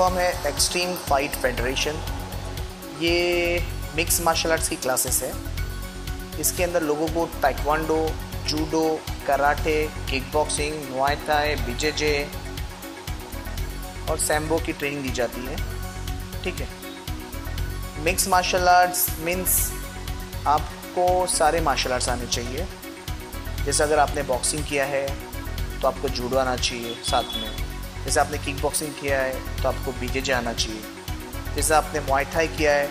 Form है extreme fight federation. ये mix martial arts की क्लासेस है। इसके अंदर लोगों को taekwondo, judo, karate, kick boxing, muay thai, BJJ और सैम्बो की ट्रेनिंग दी जाती है। ठीक है। मिक्स मार्शल आर्ट्स मीन्स आपको सारे मार्शल आर्ट्स आने चाहिए। जैसे अगर आपने बॉक्सिंग किया है तो आपको जूडो आना चाहिए साथ में। जैसे आपने किक बॉक्सिंग किया है तो आपको बीजेजे आना चाहिए। जैसे आपने मुआय थाई किया है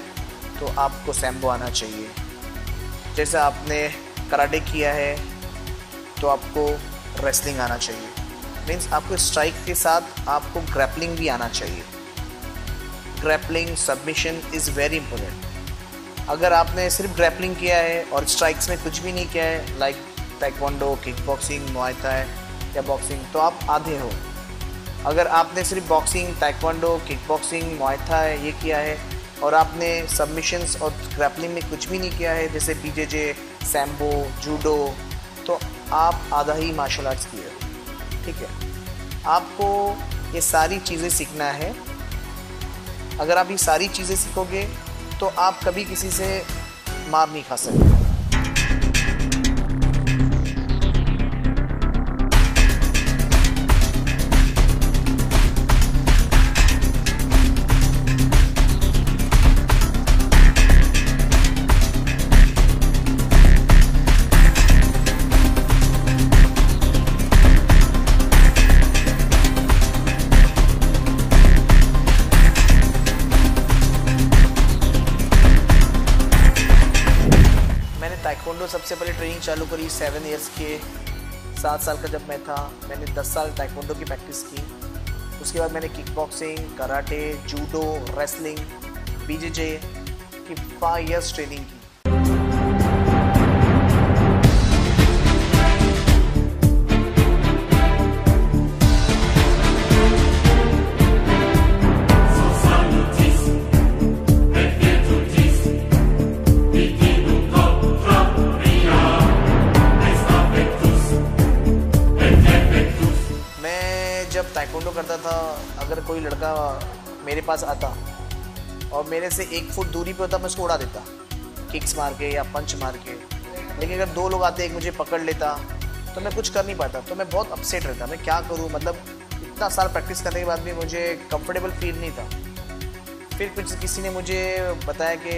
तो आपको सैम्बो आना चाहिए। जैसे आपने कराटे किया है तो आपको रेसलिंग आना चाहिए। मीन्स आपको स्ट्राइक के साथ आपको ग्रैपलिंग भी आना चाहिए। Grappling, submission is very important. अगर आपने सिर्फ ग्रैपलिंग किया है और स्ट्राइक्स में कुछ भी नहीं किया है, like taekwondo, kick boxing, muay Thai या बॉक्सिंग, तो आप आधे हो। अगर आपने सिर्फ boxing, taekwondo, kick boxing, muay Thai ये किया है और आपने सबमिशंस और ग्रैपलिंग में कुछ भी नहीं किया है, जैसे बीजेजे, सैम्बो, जूडो, तो आप आधा ही मार्शल आर्ट्स किए हो। ठीक है। आपको ये सारी चीज़ें सीखना है। अगर आप ये सारी चीज़ें सीखोगे तो आप कभी किसी से मार नहीं खा सकते। ताइक्वांडो सबसे पहले ट्रेनिंग चालू करी 7 इयर्स के 7 साल का जब मैं था। मैंने 10 साल ताइक्वांडो की प्रैक्टिस की। उसके बाद मैंने kick boxing, karate, judo, wrestling, BJJ की 5 इयर्स ट्रेनिंग की। जब ताइक्वांडो करता था, अगर कोई लड़का मेरे पास आता और मेरे से 1 फुट दूरी पे होता, मैं उसको उड़ा देता किक्स मार के या पंच मार के। लेकिन अगर 2 लोग आते, एक मुझे पकड़ लेता तो मैं कुछ कर नहीं पाता। तो मैं बहुत अपसेट रहता, मैं क्या करूं। मतलब इतना साल प्रैक्टिस करने के बाद भी मुझे कंफर्टेबल फील नहीं था। फिर कुछ किसी ने मुझे बताया कि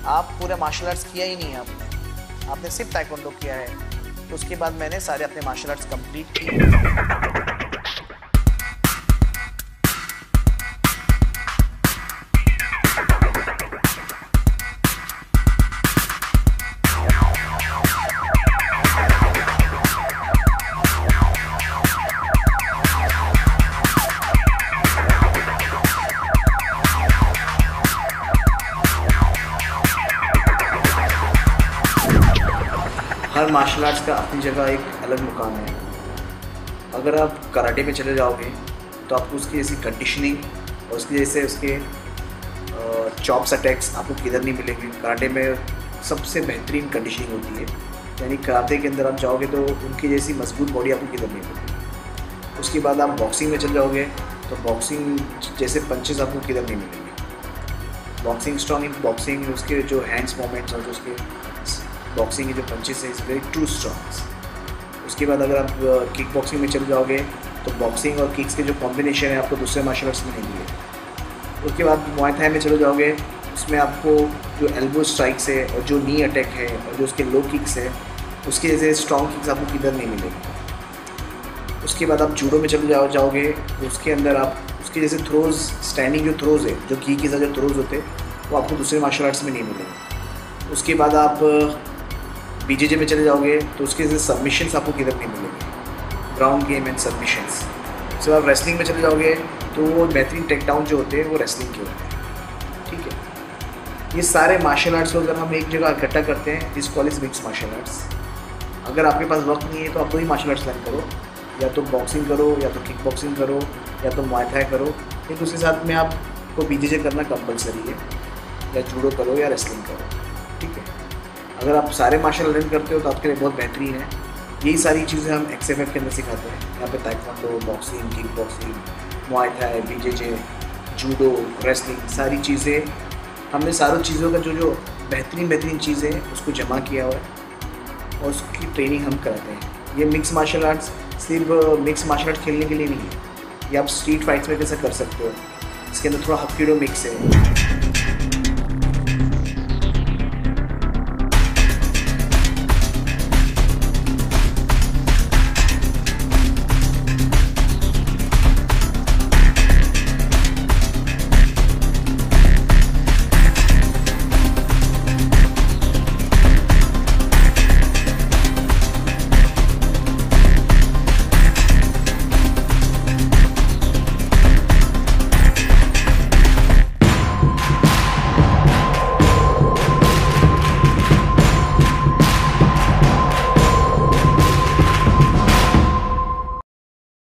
आप पूरा मार्शल आर्ट्स किया ही नहीं है, आपने सिर्फ ताइक्वांडो किया है। तो उसके बाद मैंने सारे अपने मार्शल आर्ट्स कंप्लीट किए। हर मार्शल आर्ट्स का अपनी जगह एक अलग मुकाम है। अगर आप कराटे पे चले जाओगे तो आपको उसकी जैसी कंडीशनिंग और उसकी जैसे उसके चॉप्स अटैक्स आपको किधर नहीं मिलेंगे। कराटे में सबसे बेहतरीन कंडीशनिंग होती है, यानी कराटे के अंदर आप जाओगे तो उनकी जैसी मजबूत बॉडी आपको किधर नहीं मिलेगी। उसके बाद आप बॉक्सिंग में चले जाओगे तो बॉक्सिंग जैसे पंचेस आपको किधर नहीं मिलेंगे। बॉक्सिंग स्ट्रॉन्ग इन बॉक्सिंग, उसके जो हैंड्स मोमेंट्स और जो उसके बॉक्सिंग के जो पंचेस है इज़ वेरी टू स्ट्रॉन्ग। उसके बाद अगर आप किक बॉक्सिंग में चले जाओगे तो बॉक्सिंग और किक्स के जो कॉम्बिनेशन है आपको दूसरे मार्शल आर्ट्स में नहीं मिलेगी। उसके बाद मुआय थाई में चले जाओगे, उसमें आपको जो एल्बो स्ट्राइक्स है और जो नी अटैक है और जो उसके लो किक्स है, उसके जैसे स्ट्रॉन्ग किक्स आपको किधर नहीं मिलेगी। उसके बाद आप जूडो में चले जाओगे तो उसके अंदर आप उसके जैसे थ्रोज, स्टैंडिंग जो थ्रोज है, जो की साथ जो थ्रोज होते हैं, वो आपको दूसरे मार्शल आर्ट्स में नहीं मिलेंगे। उसके बाद आप बीजेजे में चले जाओगे तो उसके जैसे सबमिशंस आपको किधर नहीं मिलेंगे, ग्राउंड गेम एंड सबमिशंस। उसके बाद रेसलिंग में चले जाओगे तो वो बेहतरीन टेक डाउन जो होते हैं वो रेसलिंग के होते हैं। ठीक है। ये सारे मार्शल आर्ट्स को अगर हम एक जगह इकट्ठा करते हैं, this call is mix martial arts. अगर आपके पास वक्त नहीं है तो आप 2 ही मार्शल आर्ट्स लर्न करो, या तो बॉक्सिंग करो, या तो किक बॉक्सिंग करो, या तो मुआय थाई करो। लेकिन उसके साथ में आपको बीजेजे करना कंपलसरी है, या जूडो करो या रेसलिंग करो। ठीक है। अगर आप सारे मार्शल लर्न करते हो तो आपके लिए बहुत बेहतरीन है। यही सारी चीज़ें हम XFF के अंदर सिखाते हैं। यहाँ पे taekwondo, boxing, kick boxing, muay thai, BJJ, judo, wrestling, सारी चीज़ें हमने सारों चीज़ों का जो बेहतरीन चीज़ें हैं उसको जमा किया हुआ है और उसकी ट्रेनिंग हम कराते हैं। ये मिक्स मार्शल आर्ट्स सिर्फ मिक्स मार्शल आर्ट्स खेलने के लिए नहीं है, ये आप स्ट्रीट फाइट्स में कैसे कर सकते हो। इसके अंदर थोड़ा हकीडो मिक्स है,